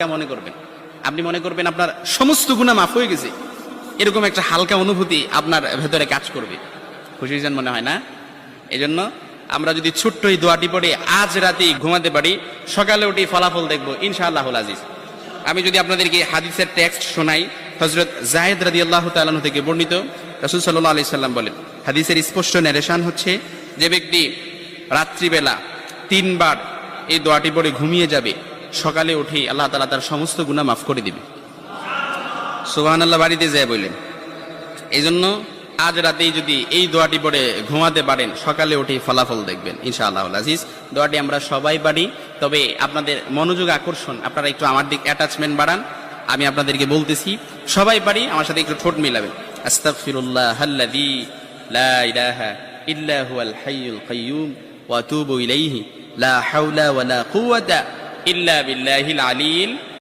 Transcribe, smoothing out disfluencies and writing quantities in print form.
মনে করবেন, আপনি মনে করবেন আপনার সমস্ত গুনাহ মাফ হয়ে গেছে, এরকম একটা হালকা অনুভূতি আপনার ভেতরে কাজ করবে। খুশি হয়েছেন মনে হয় না? এই জন্য আমরা যদি ছোট্ট এই দোয়াটি পড়ে আজ রাতে ঘুমাতে পারি, সকালে উঠে ফলাফল দেখবো ইনশাআল্লাহুল আজিজ। আমি যদি আপনাদেরকে হাদিসের টেক্সট শোনাই, হযরত যায়েদ রাদিয়াল্লাহু তাআলা আনহু থেকে বর্ণিত, রাসূল সাল্লাল্লাহু আলাইহি সাল্লাম বলেন, হাদিসের স্পষ্ট ন্যারেশন হচ্ছে, যে ব্যক্তি রাত্রিবেলা 3 বার এই দোয়াটি পড়ে ঘুমিয়ে যাবে, সকালে উঠে আল্লাহ তাআলা তার সমস্ত গুনাহ মাফ করে দিবে। সুবহানাল্লাহ বাড়িতে যায় বললেন। এই জন্য আজ রাতেই যদি এই দোয়াটি পড়ে ঘুমাতে পারেন, সকালে উঠে ফলাফল দেখবেন ইনশাআল্লাহুল আজিজ। দোয়াটি আমরা সবাই পারি, তবে আপনাদের মনোযোগ আকর্ষণ, আপনারা একটু আমার দিক অ্যাটাচমেন্ট বাড়ান। আমি আপনাদেরকে বলতেছি, সবাই পারি, আমার সাথে একটু ঠোঁট মিলাবেন। আস্তাগফিরুল্লাহাল্লাযী লা ইলাহা ইল্লা হুয়াল হাইয়ুল কাইয়্যুম ওয়া আতুবু ইলাইহি লা হাওলা ওয়া লা কুওয়াতা ইল্লা বিল্লাহিল আলিয়্যিল